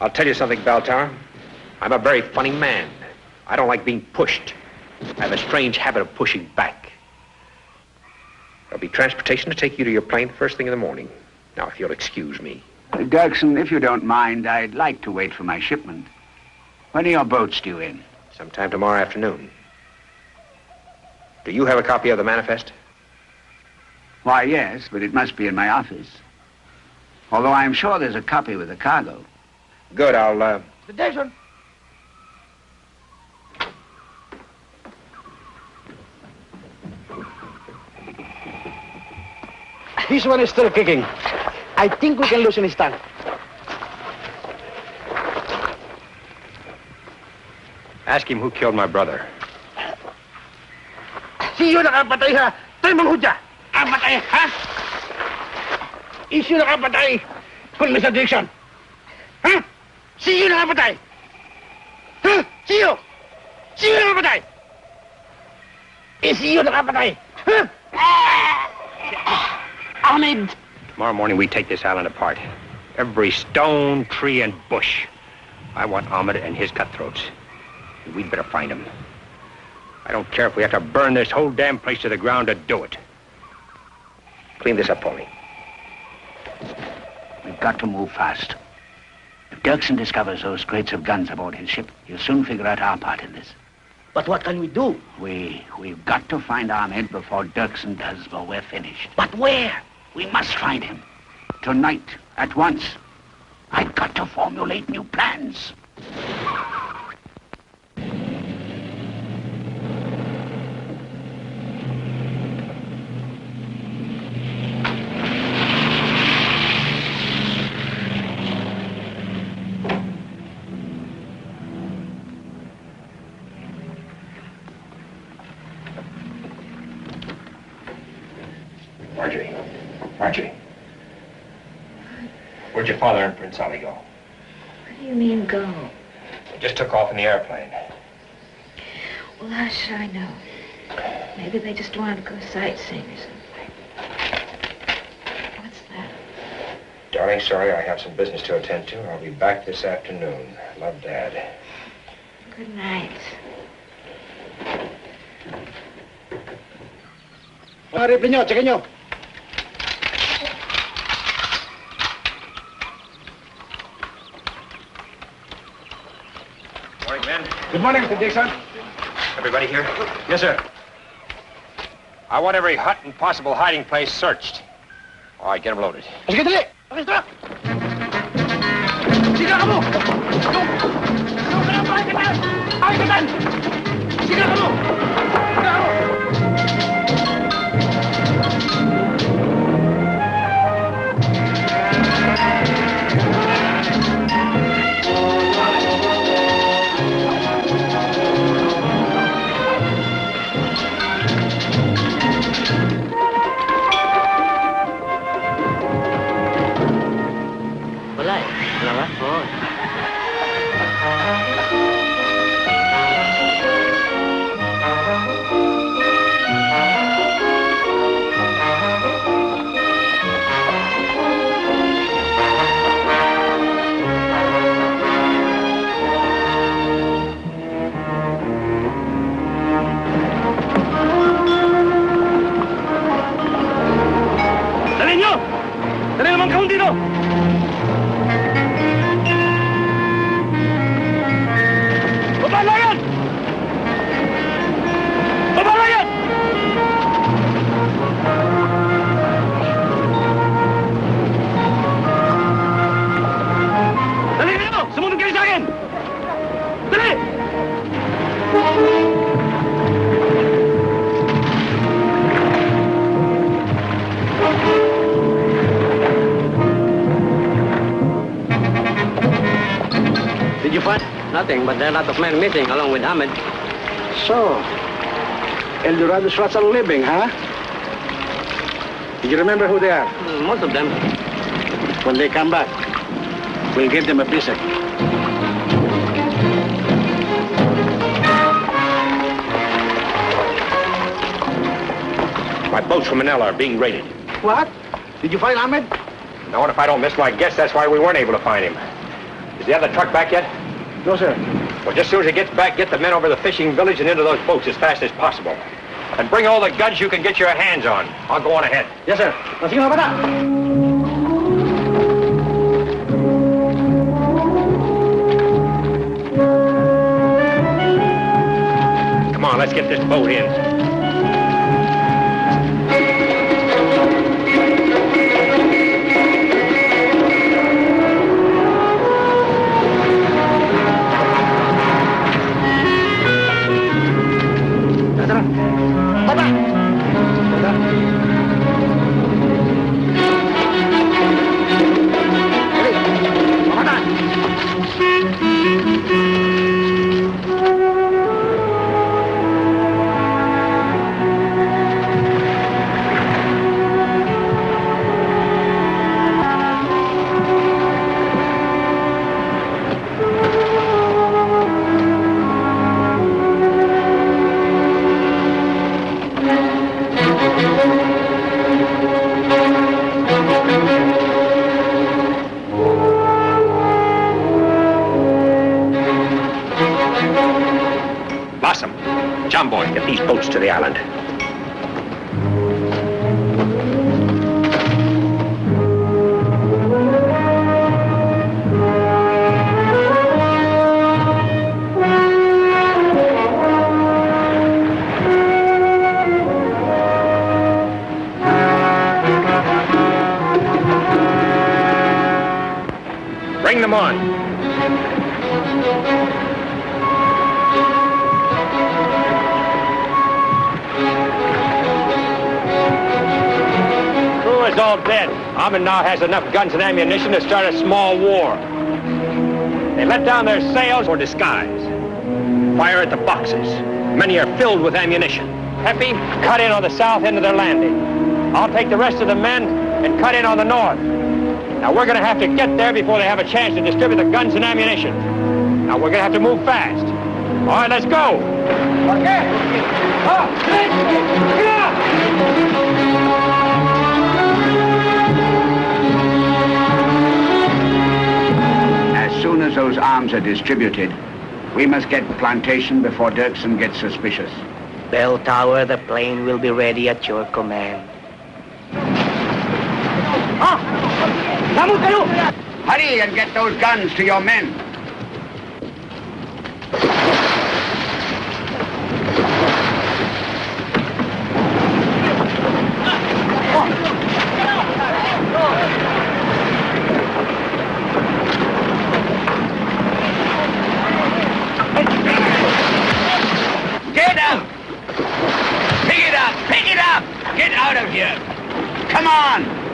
I'll tell you something, Baltar. I'm a very funny man. I don't like being pushed. I have a strange habit of pushing back. There'll be transportation to take you to your plane the first thing in the morning. Now, if you'll excuse me. Dirksen, if you don't mind, I'd like to wait for my shipment. When are your boats due in? Sometime tomorrow afternoon. Do you have a copy of the manifest? Why, yes, but it must be in my office. Although I'm sure there's a copy with the cargo. Good, I'll, The Jason. This one is still kicking. I think we can loosen his tongue. Ask him who killed my brother. Siyo nakapatay ha. Tayo manghudya. Kapatay ha? Isiyo nakapatay. Kung Mr. Dixon. Ha? Siyo nakapatay. Ha? Siyo. Siyo nakapatay. Isiyo nakapatay. Ha? Ahmed. Tomorrow morning we take this island apart. Every stone, tree, and bush. I want Ahmed and his cutthroats. We'd better find him. I don't care if we have to burn this whole damn place to the ground to do it. Clean this up for me. We've got to move fast. If Dirksen discovers those crates of guns aboard his ship, he'll soon figure out our part in this. But what can we do? We've got to find Ahmed before Dirksen does, or we're finished. But where? We must find him. Tonight, at once. I've got to formulate new plans. Where'd your father and Prince Ali go? What do you mean, go? They just took off in the airplane. Well, how should I know? Maybe they just wanted to go sightseeing or something. What's that? Darling, sorry, I have some business to attend to. I'll be back this afternoon. Love, Dad. Good night. Rifle nyo, check nyo. Morning, men. Good morning, Mr. Dixon. Everybody here? Yes, sir. I want every hut and possible hiding place searched. All right, get them loaded. Sige, dali. Okay, stop. Sige ka mo. Ay, katan. Sige ka mo. Wala eh. Wala ba? Oo. Dali nyo! Dali naman kahon dito! Babalayan! Babalayan! Dali kayo! Sumunod kayo sa akin! Dali! Did you find? Nothing, but there are a lot of men missing along with Ahmed. So, El Dorado's rats are living, huh? Do you remember who they are? Most of them. When they come back, we'll give them a visit. My boats from Manila are being raided. What? Did you find Ahmed? Now, what if I don't miss my guess? That's why we weren't able to find him. Is the other truck back yet? No, sir. Well, just as soon as he gets back, get the men over the fishing village and into those boats as fast as possible. And bring all the guns you can get your hands on. I'll go on ahead. Yes, sir. Sige mga bata. Come on, let's get this boat in. John Boy, get these boats to the island. Bring them on. Is all dead. Ahmed now has enough guns and ammunition to start a small war. They let down their sails for disguise. Fire at the boxes. Many are filled with ammunition. Pepe, cut in on the south end of their landing. I'll take the rest of the men and cut in on the north. Now, we're going to have to get there before they have a chance to distribute the guns and ammunition. Now, we're going to have to move fast. All right, let's go. Okay. As soon as those arms are distributed, we must get plantation before Dirksen gets suspicious. Bell Tower, the plane will be ready at your command. Hurry and get those guns to your men. Get up! Pick it up! Pick it up! Get out of here! Come on!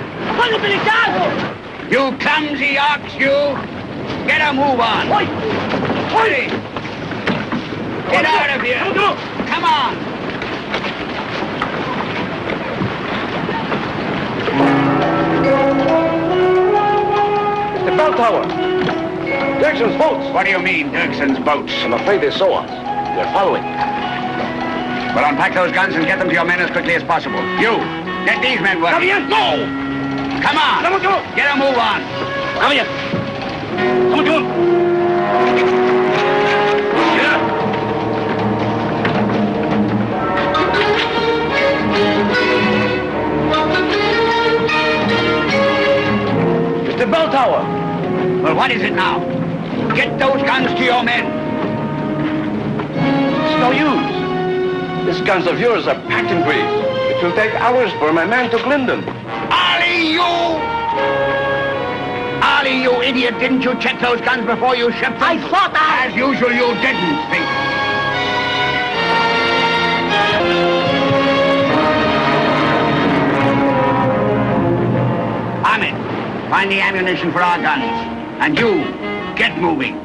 You clumsy ox, you! Get a move on! Hurry! Get out of here! Come on! Mr. Bell Tower! Dirksen's boats! What do you mean, Dirksen's boats? I'm afraid they saw us. They're following. Well, unpack those guns and get them to your men as quickly as possible. You, get these men working. No! Come on! Get a move on! Mr. Bell Tower! Well, what is it now? Get those guns to your men. It's no use. These guns of yours are packed in grease. It will take hours for my man to clean them. Ollie, you idiot! Didn't you check those guns before you shipped them? I thought As usual, you didn't think. Ahmed, find the ammunition for our guns. And you, get moving.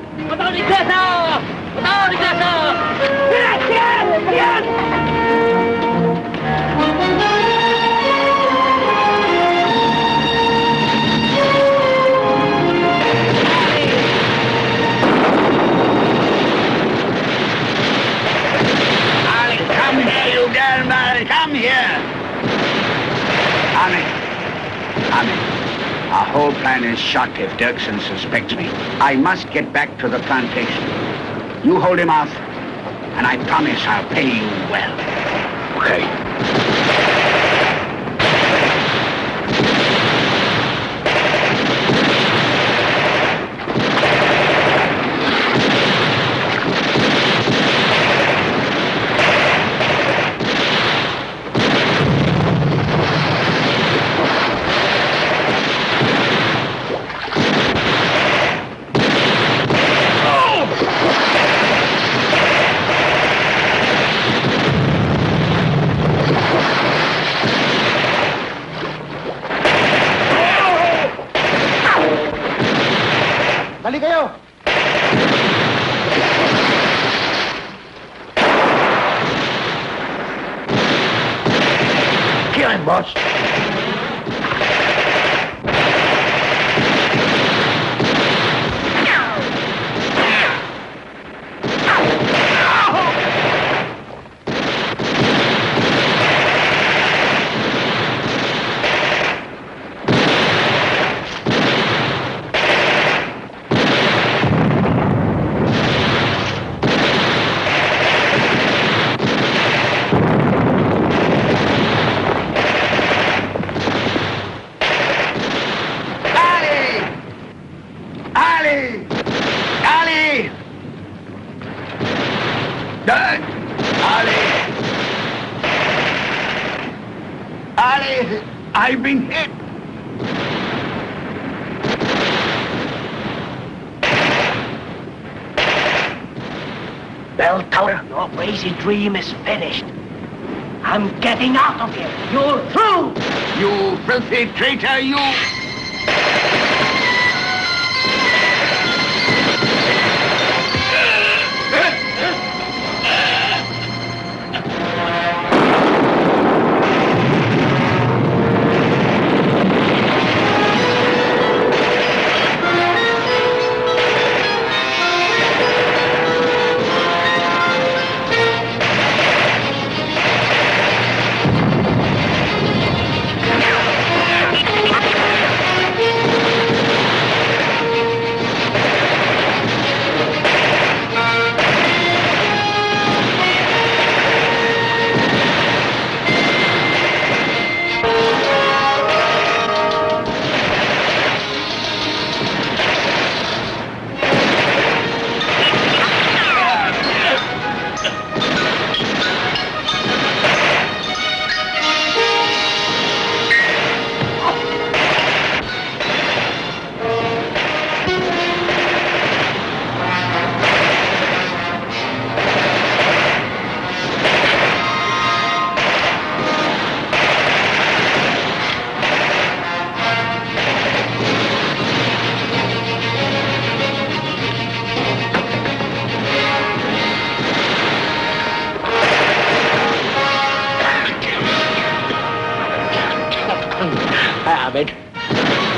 Come here. Ahmed, our whole plan is shot if Dirksen suspects me. I must get back to the plantation. You hold him off, and I promise I'll pay you well. Okay. Dali kayo! Kill him, boss. I've been hit. Bell Tower, your crazy dream is finished. I'm getting out of here. You're through. You filthy traitor, you.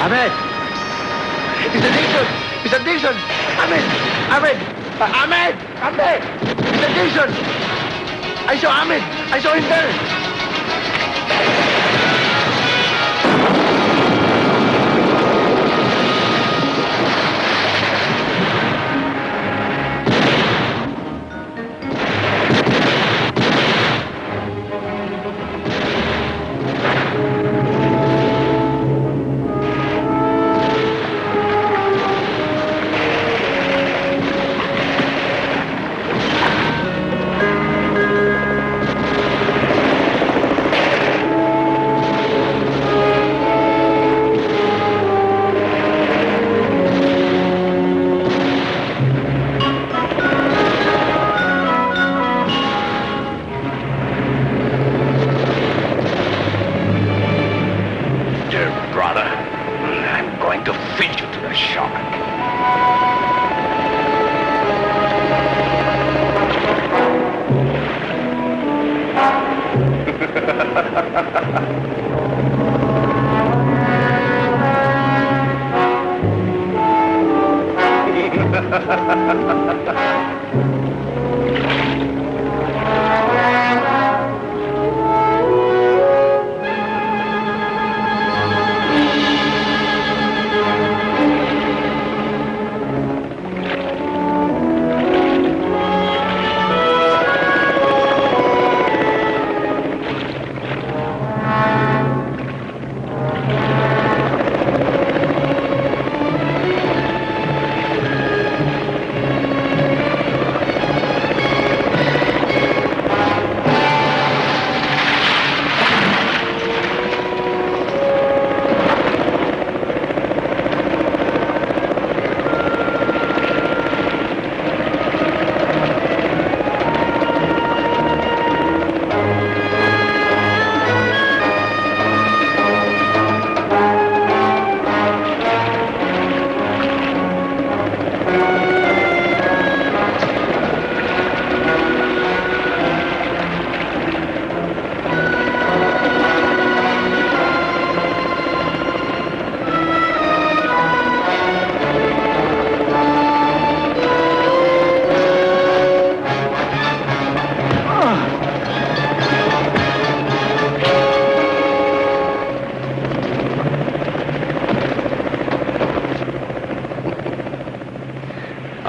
Ahmed! It's addiction! It's addiction! Ahmed! Ahmed! Ahmed! Ahmed! It's addiction! I saw Ahmed! I saw him there!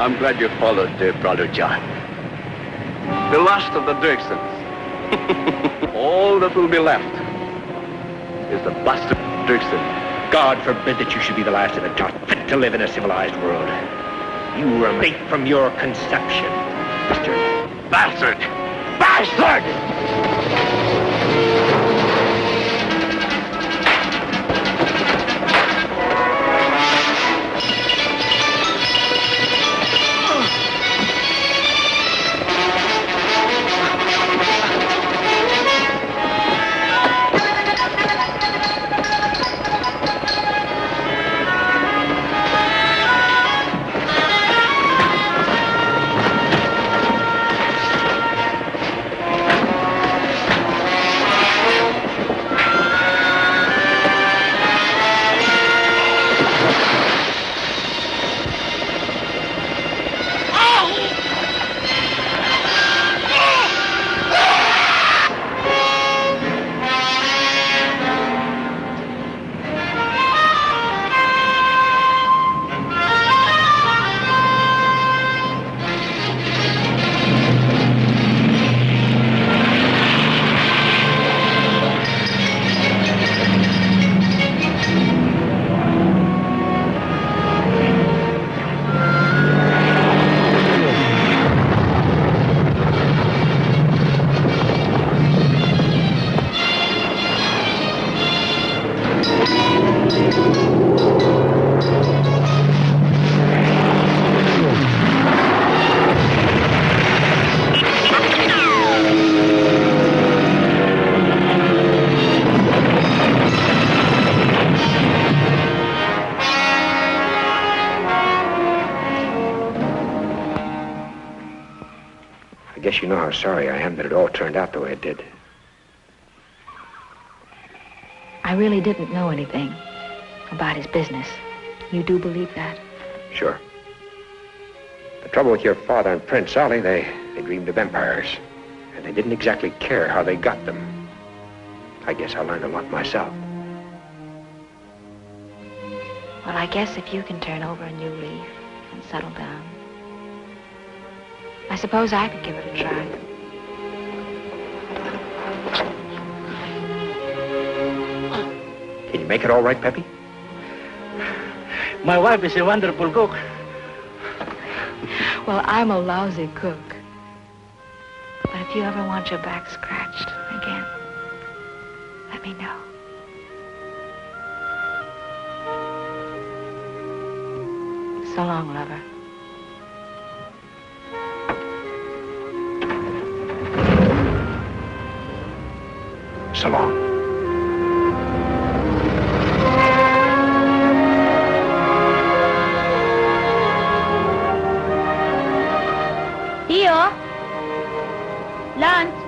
I'm glad you followed, Brother John. The last of the Dirksons. All that will be left is the bastard Dirkson. God forbid that you should be the last of the not fit to live in a civilized world. You were made from your conception, bastard. Bastard! Bastard! I guess you know how sorry I am that it all turned out the way it did. I really didn't know anything. About his business. You do believe that? Sure. The trouble with your father and Prince Ollie, they dreamed of empires. And they didn't exactly care how they got them. I guess I learned a lot myself. Well, I guess if you can turn over a new leaf and settle down, I suppose I could give it a try. Can you make it all right, Peppy? My wife is a wonderful cook. Well, I'm a lousy cook. But if you ever want your back scratched again, let me know. So long, lover. So long. Tio? Lunch?